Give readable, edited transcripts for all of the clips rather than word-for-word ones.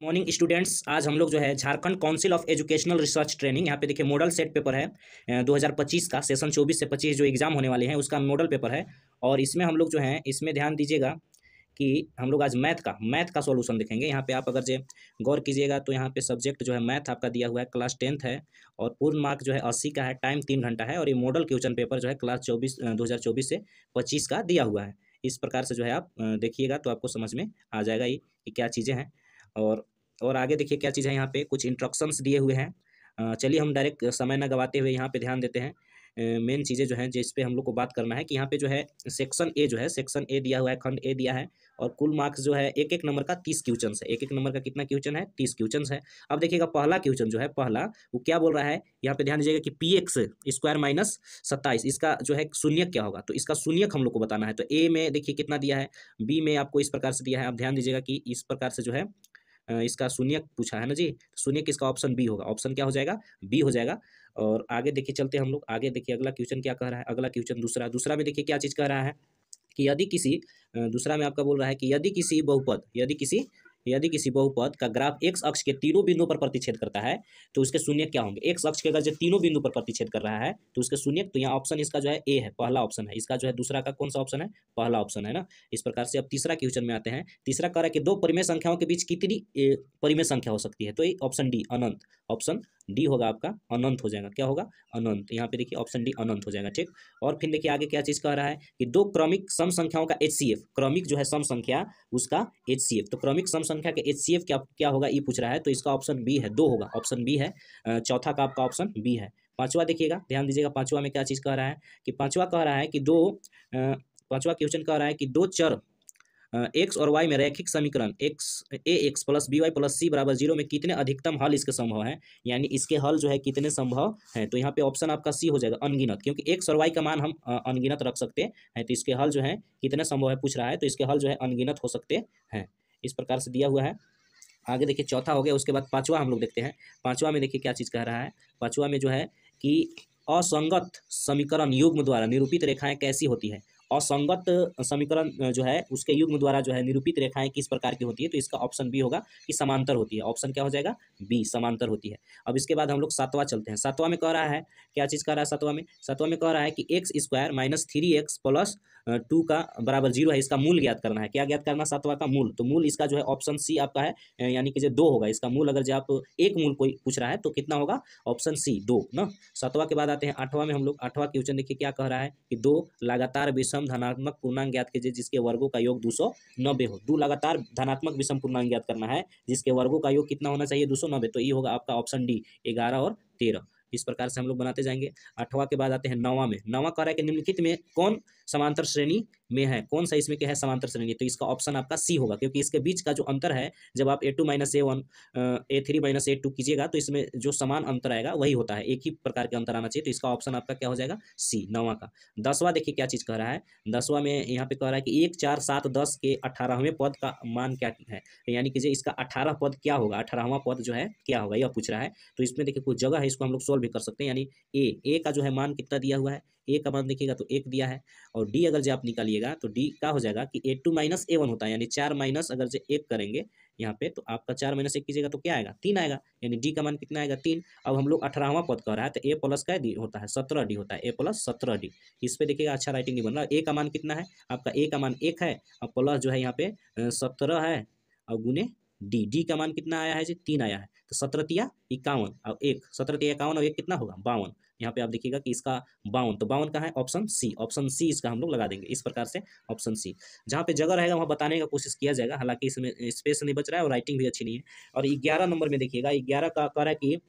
Morning students, आज हम लोग जो है Jharkhand council of educational research training, यहाँ पे देखिए मॉडल सेट पेपर है 2025 का, सेशन 24 से 25 जो एग्जाम होने वाले हैं उसका मॉडल पेपर है। और इसमें हम लोग जो है इसमें ध्यान दीजिएगा कि हम लोग आज मैथ का सॉल्यूशन देखेंगे। यहाँ पे आप अगर जो गौर कीजिएगा तो यहाँ पे सब्जेक्ट जो है मैथ आपका दिया हुआ है, क्लास 10th है और पूर्ण मार्क जो है 80 का है, टाइम 3 घंटा है। और ये मॉडल क्वेश्चन पेपर जो है क्लास 2024 से 25 का दिया हुआ है। इस प्रकार से जो है आप देखिएगा तो आपको समझ में आ जाएगा ये कि क्या चीज़ें हैं। और और आगे देखिए क्या चीज़ है, यहाँ पे कुछ इंस्ट्रक्शंस दिए हुए हैं। चलिए हम डायरेक्ट समय ना गवाते हुए यहाँ पे ध्यान देते हैं। मेन चीज़ें जो हैं जिस पे हम लोग को बात करना है कि यहाँ पे जो है सेक्शन ए जो है, सेक्शन ए दिया हुआ है, खंड ए दिया है। और कुल मार्क्स जो है एक एक नंबर का 30 क्वेश्चन है। एक एक नंबर का कितना क्वेश्चन है? 30 क्वेश्चन है। अब देखिएगा पहला क्वेश्चन जो है, पहला वो क्या बोल रहा है, यहाँ पे ध्यान दीजिएगा कि पी एक्स स्क्वायर माइनस 27 इसका जो है शून्यक क्या होगा। तो इसका शून्यक हम लोग को बताना है। तो ए में देखिए कितना दिया है, बी में आपको इस प्रकार से दिया है। आप ध्यान दीजिएगा कि इस प्रकार से जो है इसका शून्यक पूछा है ना जी। शून्यक इसका ऑप्शन बी होगा। ऑप्शन क्या हो जाएगा? बी हो जाएगा। और आगे देखिए चलते हम लोग, आगे देखिए अगला क्वेश्चन क्या कह रहा है। अगला क्वेश्चन दूसरा में देखिए क्या चीज़ कह रहा है कि यदि किसी दूसरा में आपका बोल रहा है कि यदि किसी बहुपद का ग्राफ एक्स अक्ष के तीनों बिंदुओं पर प्रतिच्छेद करता है तो उसके शून्यक क्या होंगे। एक्स अक्ष के अगर जो तीनों बिंदु पर प्रतिच्छेद कर रहा है तो उसके शून्यक, तो यहाँ ऑप्शन इसका जो है ए है, पहला ऑप्शन है इसका जो है। दूसरा का कौन सा ऑप्शन है? पहला ऑप्शन है ना। इस प्रकार से अब तीसरा क्वेश्चन में आते हैं। तीसरा कह रहा है कि दो परिमेय संख्याओं के बीच कितनी परिमेय संख्या हो सकती है। तो ये ऑप्शन डी अनंत, ऑप्शन डी होगा आपका, अनंत हो जाएगा। क्या होगा? अनंत। यहाँ पे देखिए ऑप्शन डी अनंत हो जाएगा। ठीक। और फिर देखिए आगे क्या चीज़ कह रहा है कि दो क्रमिक सम संख्याओं का एचसीएफ, क्रमिक जो है सम संख्या उसका एचसीएफ, तो क्रमिक सम संख्या का एचसीएफ क्या क्या होगा ये पूछ रहा है। तो इसका ऑप्शन बी है, दो होगा, ऑप्शन बी है। चौथा का आपका ऑप्शन बी है। पांचवा देखिएगा, ध्यान दीजिएगा पांचवा में क्या चीज़ कह रहा है कि पांचवा कह रहा है कि पांचवा क्वेश्चन कह रहा है कि दो चर एक्स और वाई में रैखिक समीकरण X plus B Y plus C बराबर 0 में कितने अधिकतम हल इसके संभव है, यानी इसके हल जो है कितने संभव हैं। तो यहाँ पे ऑप्शन आपका सी हो जाएगा, अनगिनत, क्योंकि एक्स और वाई का मान हम अनगिनत रख सकते हैं। तो इसके हल जो है कितने संभव है पूछ रहा है, तो इसके हल जो है अनगिनत हो सकते हैं। इस प्रकार से दिया हुआ है। आगे देखिए चौथा हो गया, उसके बाद पांचवा हम लोग देखते हैं। पांचवा में देखिए क्या चीज़ कह रहा है। पांचवा में जो है कि असंगत समीकरण युग्म द्वारा निरूपित रेखाएं कैसी होती है। असंगत समीकरण जो है उसके युग्म द्वारा जो है निरूपित रेखाएं किस प्रकार की होती है। तो इसका ऑप्शन बी होगा कि समांतर होती है। ऑप्शन क्या हो जाएगा? बी, समांतर होती है। अब इसके बाद हम लोग सातवां चलते हैं। सातवां में कह रहा है, क्या चीज़ कह रहा है सातवां में कह रहा है कि x square minus 3x plus 2 का बराबर 0 है, इसका मूल ज्ञात करना है। क्या ज्ञात करना? सातवां का मूल। तो मूल इसका जो है ऑप्शन सी आपका है, यानी कि जो 2 होगा इसका मूल। अगर जो आप एक मूल कोई पूछ रहा है तो कितना होगा? ऑप्शन सी, 2 ना। सातवां के बाद आते हैं आठवां में हम लोग। आठवां क्वेश्चन देखिए क्या कह रहा है कि दो लगातार विषम धनात्मक पूर्णांक ज्ञात कीजिए जिसके वर्गों का योग 290 हो। दो लगातार धनात्मक विषम पूर्णांक ज्ञात करना है जिसके वर्गों का योग कितना होना चाहिए? 290। तो ये होगा आपका ऑप्शन डी, 11 और 13। इस प्रकार से हम लोग बनाते जाएंगे। आठवां के बाद आते हैं नौवां में। नौवां कह रहा है कि निम्नलिखित में कौन समांतर श्रेणी में है, कौन सा इसमें क्या है समांतर श्रेणी। तो इसका ऑप्शन आपका सी होगा, क्योंकि इसके बीच का जो अंतर है, जब आप a2 minus a1 a3 minus a2 कीजिएगा तो इसमें जो समान अंतर आएगा वही होता है, एक ही प्रकार के अंतर आना चाहिए। तो इसका ऑप्शन आपका क्या हो जाएगा? सी, नौवां का। 10वां देखिए क्या चीज़ कह रहा है। 10वां में यहाँ पे कह रहा है कि 1 4 7 10 के 18वें पद का मान क्या है, यानी कि इसका 18 पद क्या होगा, 18वां पद जो है क्या होगा यह पूछ रहा है। तो इसमें देखिए कुछ जगह है, इसको हम लोग सोल्व भी कर सकते हैं। यानी ए का जो है मान कितना दिया हुआ है, ए का मान देखिएगा तो 1 दिया है। और डी अगर जो आप निकालिएगा तो डी का हो जाएगा कि a2 माइनस a1 होता है, यानी 4 माइनस अगर जो 1 करेंगे यहाँ पे तो आपका 4 माइनस 1 कीजिएगा तो क्या आएगा? 3 आएगा, यानी डी का मान कितना आएगा? 3। अब हम लोग 18वां पद कह रहा है तो ए प्लस का डी होता है 17 डी होता है, ए प्लस 17 डी। इस पे देखिएगा अच्छा राइटिंग नहीं बन रहा। ए का मान कितना है आपका? ए का मान 1 है और प्लस जो है यहाँ पे 17 है और गुने डी का मान कितना आया है जी? 3 आया है। तो 17 तिया 51 और 1, 17 तिया 51 और 1 कितना होगा? 52। यहाँ पे आप देखिएगा कि इसका 52, तो 52 का है ऑप्शन सी, ऑप्शन सी इसका हम लोग लगा देंगे। इस प्रकार से ऑप्शन सी, जहाँ पे जगह रहेगा वहाँ बताने का कोशिश किया जाएगा, हालांकि इसमें स्पेस नहीं बच रहा है और राइटिंग भी अच्छी नहीं है। और 11 नंबर में देखिएगा, 11 का कह रहा है कि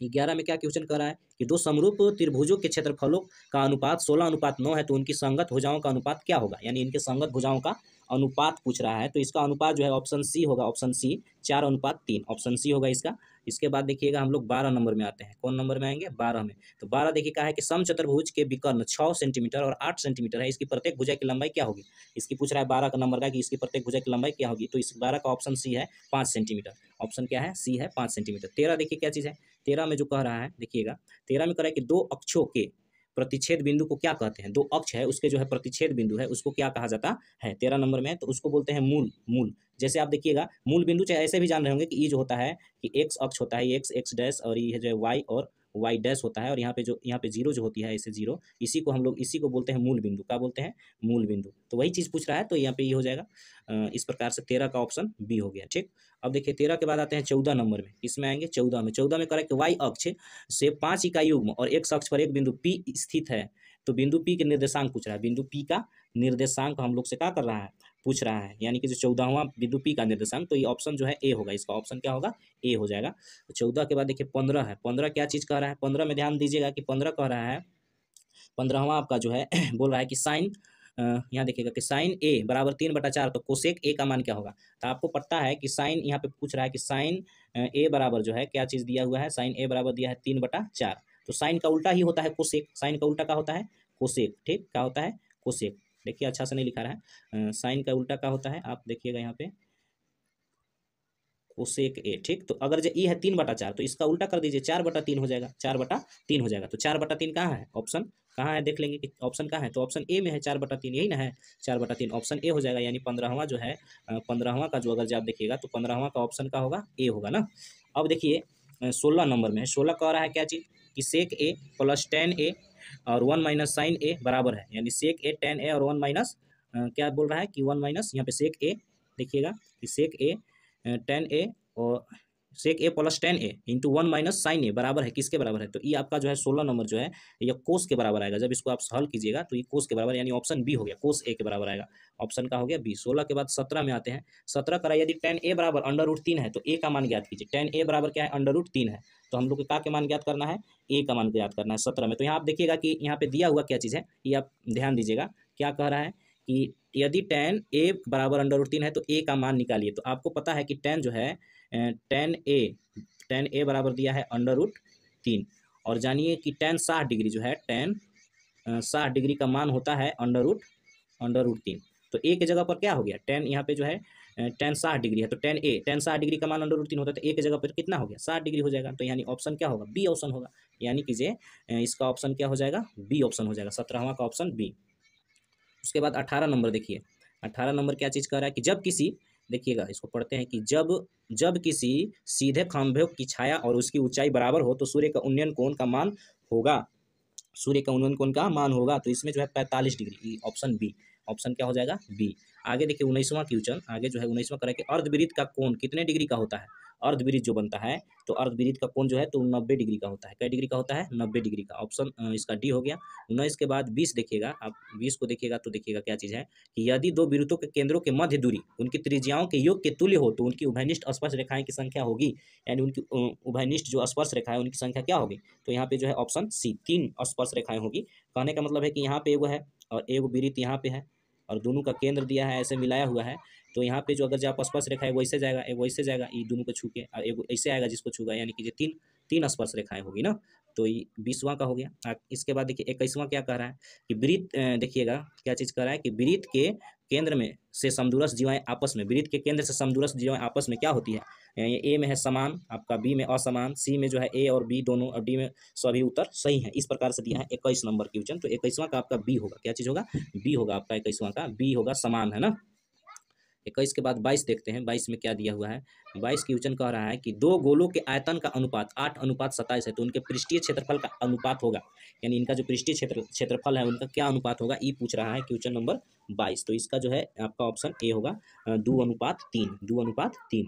11 में क्या क्वेश्चन कर रहा है कि दो समरूप त्रिभुजों के क्षेत्रफलों का अनुपात 16:9 है, तो उनकी संगत भुजाओं का अनुपात क्या होगा, यानी इनके संगत भुजाओं का अनुपात पूछ रहा है। तो इसका अनुपात जो है ऑप्शन सी होगा, ऑप्शन सी 4:3, ऑप्शन सी होगा इसका। इसके बाद देखिएगा हम लोग 12 नंबर में आते हैं। कौन नंबर में आएंगे? 12 में। तो 12 देखिए क्या है कि समचतुर्भुज के विकर्ण 6 सेंटीमीटर और 8 सेंटीमीटर है, इसकी प्रत्येक भुजा की लंबाई क्या होगी। इसकी पूछ रहा है 12 का नंबर का कि इसकी प्रत्येक भुजा की लंबाई क्या होगी। तो इस 12 का ऑप्शन सी है 5 सेंटीमीटर। ऑप्शन क्या है? सी है 5 सेंटीमीटर। 13 देखिए क्या चीज़ है। 13 में जो कह रहा है देखिएगा, 13 में कह रहा है कि दो अक्षों के प्रतिच्छेद बिंदु को क्या कहते हैं? दो अक्ष है उसके जो है प्रतिच्छेद बिंदु है उसको क्या कहा जाता है? 13 नंबर में तो उसको बोलते हैं मूल। मूल जैसे आप देखिएगा मूल बिंदु चाहे ऐसे भी जान रहे होंगे कि ये जो होता है कि एक्स अक्ष होता है, एक्स एक्स डैश, और ये जो है वाई और वाई डैश होता है, और यहाँ पे जीरो जो होती है ऐसे जीरो, इसी को बोलते हैं मूल बिंदु। क्या बोलते हैं? मूल बिंदु। तो वही चीज़ पूछ रहा है, तो यहाँ पे ये हो जाएगा इस प्रकार से 13 का ऑप्शन बी हो गया। ठीक, अब देखिए 13 के बाद आते हैं 14 नंबर में। इसमें आएंगे 14 में। 14 में करेक्ट वाई अक्ष से 5 इकाई युग्म और एक्स अक्ष पर एक बिंदु पी स्थित है। तो बिंदु पी के निर्देशांक पूछ रहा है। बिंदु पी का निर्देशांक हम लोग से क्या कर रहा है? पूछ रहा है, यानी कि जो 14वां बिंदु पी का निर्देशांक, तो ये ऑप्शन जो है ए होगा। इसका ऑप्शन क्या होगा? ए हो जाएगा। तो 14 के बाद देखिए 15 है। 15 क्या चीज़ कह रहा है? 15 में ध्यान दीजिएगा कि 15 कह रहा है, 15वां आपका जो है बोल रहा है कि साइन, यहाँ देखिएगा कि साइन ए बराबर 3/4, तो कोसेक ए का मान क्या होगा? तो आपको पता है कि साइन, यहाँ पे पूछ रहा है कि साइन ए बराबर जो है क्या चीज़ दिया हुआ है? साइन ए बराबर दिया है 3/4। तो साइन का उल्टा ही होता है कोसेक। साइन का उल्टा क्या होता है? कोसेक। ठीक, क्या होता है? कोसेक। देखिए अच्छा से नहीं लिखा रहा है, साइन का उल्टा क्या होता है? आप देखिएगा यहाँ पे कोसेक ए। ठीक, तो अगर जो ई है 3/4 तो इसका उल्टा कर दीजिए, 4/3 हो जाएगा। 4/3 हो जाएगा। तो 4/3 कहाँ है? ऑप्शन कहाँ है? देख लेंगे कि ऑप्शन कहाँ है। तो ऑप्शन ए में है 4/3, यही ना है 4/3, ऑप्शन ए हो जाएगा। यानी 15वां जो है 15वां का जो अगर आप देखिएगा तो 15वां का ऑप्शन का होगा? ए होगा ना। अब देखिए 16 नंबर में है। 16 कह रहा है क्या चीज़? कि सेक ए प्लस टेन ए और 1 माइनस साइन ए बराबर है, यानी सेक ए टेन ए और 1 माइनस क्या बोल रहा है कि 1 माइनस, यहाँ पे सेक ए देखिएगा कि सेक ए टेन ए और सेक ए प्लस टेन ए इंटू 1 माइनस साइन ए बराबर है किसके बराबर है? तो ये आपका जो है 16 नंबर जो है ये कोस के बराबर आएगा। जब इसको आप हल कीजिएगा तो ये कोस के बराबर, यानी ऑप्शन बी हो गया, कोस ए के बराबर आएगा। ऑप्शन का हो गया बी। 16 के बाद 17 में आते हैं। 17 करा यदि टेन ए बराबर √3 है तो ए का मान ज्ञात कीजिए। टेन ए बराबर क्या है? √3 है। तो हम लोग को क्या के मान ज्ञात करना है? ए का मान ज्ञात करना है 17 में। तो यहाँ आप देखिएगा कि यहाँ पे दिया हुआ क्या चीज़ है, ये आप ध्यान दीजिएगा। क्या कह रहा है कि यदि टेन ए बराबर √3 है तो ए का मान निकालिए। तो आपको पता है कि टेन जो है टेन ए बराबर दिया है √3, और जानिए कि टेन 60 डिग्री जो है, टेन 60 डिग्री का मान होता है √3। तो ए की जगह पर क्या हो गया? टेन यहाँ पे जो है टेन 60 डिग्री है, तो टेन 60 डिग्री का मान √3 होता है, तो ए की जगह पर कितना हो गया? 60 डिग्री हो जाएगा। तो यानी ऑप्शन क्या होगा? बी ऑप्शन होगा। यानी कि इसका ऑप्शन क्या हो जाएगा? बी ऑप्शन हो जाएगा। 17वां का ऑप्शन बी। उसके बाद 18 नंबर देखिए। 18 नंबर क्या चीज़ कह रहा है कि जब किसी, देखिएगा इसको पढ़ते हैं कि जब किसी सीधे खंभे की छाया और उसकी ऊंचाई बराबर हो तो सूर्य का उन्नयन कोण का मान होगा। सूर्य का उन्नयन कोण का मान होगा, तो इसमें जो है 45 डिग्री, ऑप्शन बी। ऑप्शन क्या हो जाएगा? बी। आगे देखिए 19वां क्वेश्चन, आगे जो है 19वां करें कि अर्धवृत्त का कोण कितने डिग्री का होता है? अर्धवृत्त जो बनता है तो अर्धवृत्त का कोण जो है तो 90 डिग्री का होता है। कै डिग्री का होता है? 90 डिग्री का। ऑप्शन इसका डी हो गया। 19 के बाद 20 देखिएगा आप। 20 को देखिएगा तो देखिएगा क्या चीज़ है कि यदि दो वृत्तों के केंद्रों के मध्य दूरी उनकी त्रिज्याओं के योग के तुल्य हो तो उनकी उभयनिष्ठ स्पर्श रेखाएं की संख्या होगी, यानी उनकी उभयनिष्ठ जो स्पर्श रेखा है उनकी संख्या क्या होगी? तो यहाँ पे जो है ऑप्शन सी 3 स्पर्श रेखाएं होगी। कहने का मतलब है कि यहाँ पे एगो है और एगो वृत्त यहाँ पे है और दोनों का केंद्र दिया है, ऐसे मिलाया हुआ है। तो यहाँ पे जो अगर जो स्पर्श रेखा है वैसे जाएगा, एक वैसे जाएगा, ये दोनों को छू के, और एगो ऐसे आएगा जिसको छूगा, यानी कि ये तीन स्पर्श रेखाएं होगी ना। तो ये 20वां का हो गया। इसके बाद देखिए 21वां क्या कह रहा है कि वृत्त, देखिएगा क्या चीज़ कह रहा है कि वृत्त के केंद्र में से समदूरस्थ जीवाएं आपस में, वृत्त के केंद्र से समदूरस्थ जीवाएं आपस में क्या होती है? ये ए में है समान, आपका बी में असमान, सी में जो है ए और बी दोनों, और डी में सभी उत्तर सही है। इस प्रकार से दिया है 21 नंबर क्वेश्चन। तो 21वां का आपका बी होगा। क्या चीज़ होगा? बी होगा आपका 21वां का, बी होगा, समान है ना। 21 के बाद 22 देखते हैं। 22 में क्या दिया हुआ है? 22 क्वेश्चन कह रहा है कि दो गोलों के आयतन का अनुपात 8:27 है, तो उनके पृष्ठीय क्षेत्रफल का अनुपात होगा, यानी इनका जो पृष्ठीय क्षेत्रफल है उनका क्या अनुपात होगा? ई पूछ रहा है क्वेश्चन नंबर 22। तो इसका जो है आपका ऑप्शन ए होगा 2:3, 2:3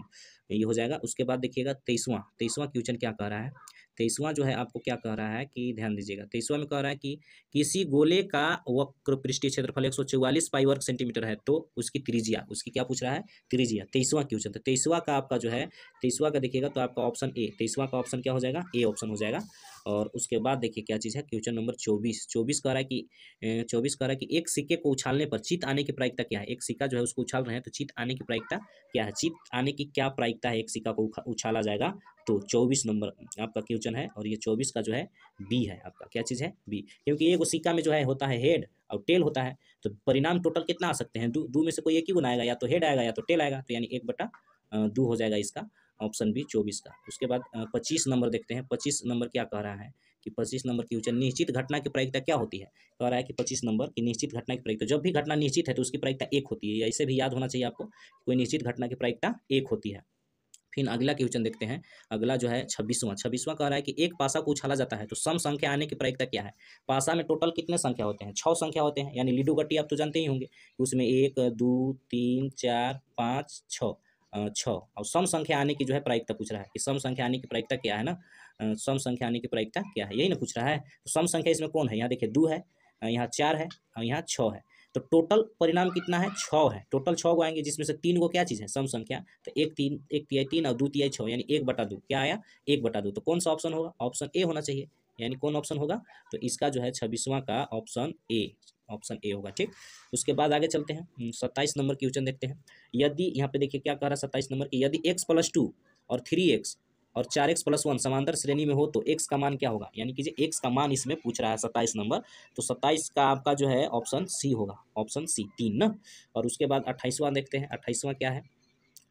ये हो जाएगा। उसके बाद देखिएगा 23वां क्वेश्चन क्या कह रहा है? 23वां जो है आपको क्या कह रहा है कि ध्यान दीजिएगा। 23वां में कह रहा है कि किसी गोले का वक्र पृष्ठीय क्षेत्रफल 144 पाई वर्ग सेंटीमीटर है, तो उसकी त्रिज्या, उसकी क्या पूछ रहा है? त्रिज्या। 23वां क्वेश्चन। तो 23वां का आपका जो है 23वां का देखिएगा तो आपका ऑप्शन ए, 23वां का ऑप्शन क्या हो जाएगा? ए ऑप्शन हो जाएगा। और उसके बाद देखिए क्या चीज़ है, क्वेश्चन नंबर 24। 24 कह रहा है कि 24 कह रहा है कि एक सिक्के को उछालने पर चित आने की प्रायिकता क्या है? एक सिक्का जो है उसको उछाल रहे हैं तो चित आने की प्रायिकता क्या है? चित आने की क्या प्रायिकता है? एक सिक्का को उछाला जाएगा तो 24 नंबर आपका क्वेश्चन है, और ये 24 का जो है बी है आपका। क्या चीज़ है? बी। क्योंकि ये सिक्का में जो है होता है हेड और टेल होता है, तो परिणाम टोटल कितना आ सकते हैं? दो में से कोई एक ही गुना आएगा, या तो हेड आएगा या तो टेल आएगा, तो यानी 1/2 हो जाएगा इसका, ऑप्शन बी 24 का। उसके बाद 25 नंबर देखते हैं। 25 नंबर क्या कह रहा है कि 25 नंबर की क्वेश्चन निश्चित घटना की प्रायिकता क्या होती है। कह रहा है कि 25 नंबर की निश्चित घटना की प्रायिकता, जब भी घटना निश्चित है तो उसकी प्रायिकता 1 होती है। ऐसे भी याद होना चाहिए आपको, कोई निश्चित घटना की प्रायिकता 1 होती है। फिर अगला क्वेश्चन देखते हैं। अगला जो है 26वां कह रहा है कि एक पासा को उछाला जाता है तो सम संख्या आने की प्रायिकता क्या है। पासा में टोटल कितने संख्या होते हैं, 6 संख्या होते हैं, यानी लीडो गट्टी आप तो जानते ही होंगे। उसमें 1 2 3 4 5 6 6 और सम संख्या आने की जो है प्रायिकता पूछ रहा है कि सम संख्या आने की प्रायिकता क्या है ना। सम संख्या आने की प्रायिकता क्या है, यही ना पूछ रहा है। तो सम संख्या इसमें कौन है, यहाँ देखिए 2 है, यहाँ 4 है और यहाँ 6 है। तो टोटल परिणाम कितना है, 6 है। टोटल 6 गो आएंगे, जिसमें से 3 गो क्या चीज़ है, सम संख्या। तो 1 तिहाई 3 और 2 तिहाई 6, यानी 1/2 क्या आया, 1/2। तो कौन सा ऑप्शन होगा, ऑप्शन ए होना चाहिए। यानी कौन ऑप्शन होगा, तो इसका जो है 26वां का ऑप्शन ए होगा। ठीक, उसके बाद आगे चलते हैं। 27 नंबर की क्वेश्चन देखते हैं। यदि यहाँ पे देखिए क्या कह रहा है 27 नंबर की, यदि x+2 और 3x और 4x+1 समांतर श्रेणी में हो तो x का मान क्या होगा। यानी कि x का मान इसमें पूछ रहा है 27 नंबर। तो 27 का आपका जो है ऑप्शन सी होगा, ऑप्शन सी 3 ना। और उसके बाद 28वां देखते हैं। 28वां क्या है,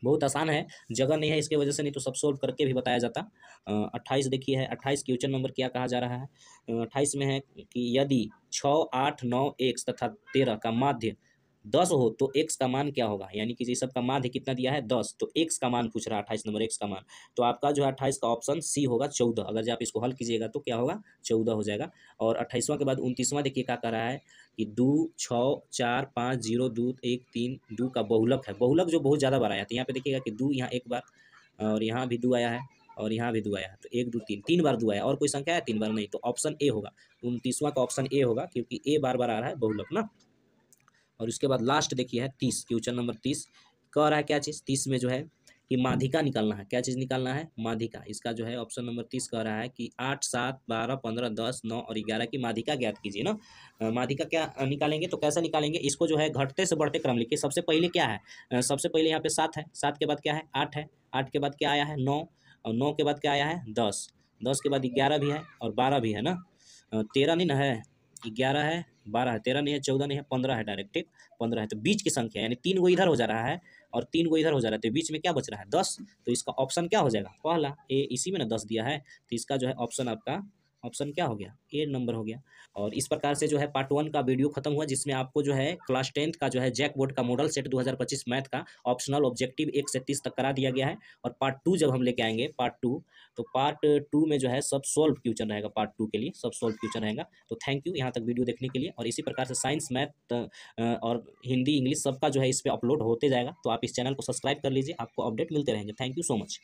बहुत आसान है, जगह नहीं है इसके वजह से, नहीं तो सब सोल्व करके भी बताया जाता। 28 देखिए है, 28 क्वेश्चन नंबर क्या कहा जा रहा है। 28 में है कि यदि 6 8 9 x तथा 13 का माध्य 10 हो तो x का मान क्या होगा। यानी कि ये सब का माध्य कितना दिया है, 10, तो x का मान पूछ रहा है 28 नंबर, x का मान। तो आपका जो है 28 का ऑप्शन सी होगा 14। अगर जब आप इसको हल कीजिएगा तो क्या होगा, 14 हो जाएगा। और 28वां के बाद 29वां देखिए क्या कह रहा है कि 2 6 4 5 0 2 1 3 2 का बहुलक है। बहुलक जो बहुत ज़्यादा बार आया, तो यहाँ पे देखिएगा कि 2 यहाँ एक बार और यहाँ भी 2 आया है और यहाँ भी 2 आया है। तो 1 2 3 3 बार 2 आया, और कोई संख्या है 3 बार नहीं। तो ऑप्शन ए होगा, 29वां का ऑप्शन ए होगा, क्योंकि ए बार बार आ रहा है बहुलक ना। और उसके बाद लास्ट देखिए है 30, क्वेश्चन नंबर 30 कह रहा है क्या चीज़, 30 में जो है कि माध्यिका निकालना है। क्या चीज़ निकालना है, माध्यिका। इसका जो है ऑप्शन नंबर 30 कह रहा है कि 8 7 12 15 10 9 और 11 की माध्यिका ज्ञात कीजिए ना। माध्यिका क्या निकालेंगे, तो कैसे निकालेंगे इसको, जो है घटते से बढ़ते क्रम लिखिए। सबसे पहले क्या है, सबसे पहले यहाँ पे 7 है, 7 के बाद क्या है 8 है, 8 के बाद क्या आया है 9, और 9 के बाद क्या आया है 10, 10 के बाद 11 भी है और 12 भी है ना। 13 नहीं ना है, 11 है, 12 है, 13 नहीं है, 14 नहीं है, 15 है डायरेक्ट। ठीक, 15 है। तो बीच की संख्या, यानी 3 गो इधर हो जा रहा है और 3 गो इधर हो जा रहा है, तो बीच में क्या बच रहा है 10। तो इसका ऑप्शन क्या हो जाएगा, पहला ए, इसी में ना 10 दिया है, तो इसका जो है ऑप्शन आपका ऑप्शन क्या हो गया, ए नंबर हो गया। और इस प्रकार से जो है पार्ट 1 का वीडियो खत्म हुआ, जिसमें आपको जो है क्लास 10th का जो है जैक बोर्ड का मॉडल सेट 2025 मैथ का ऑप्शनल ऑब्जेक्टिव 1 से 30 तक करा दिया गया है। और पार्ट 2 जब हम लेके आएंगे, पार्ट 2, तो पार्ट 2 में जो है सब सोल्व क्वेश्चन रहेगा, पार्ट 2 के लिए सब सोल्व क्वेश्चन रहेगा। तो थैंक यू यहाँ तक वीडियो देखने के लिए। और इसी प्रकार से साइंस, मैथ और हिंदी, इंग्लिश सबका जो है इस पर अपलोड होते जाएगा। तो आप इस चैनल को सब्सक्राइब कर लीजिए, आपको अपडेट मिलते रहेंगे। Thank you so much.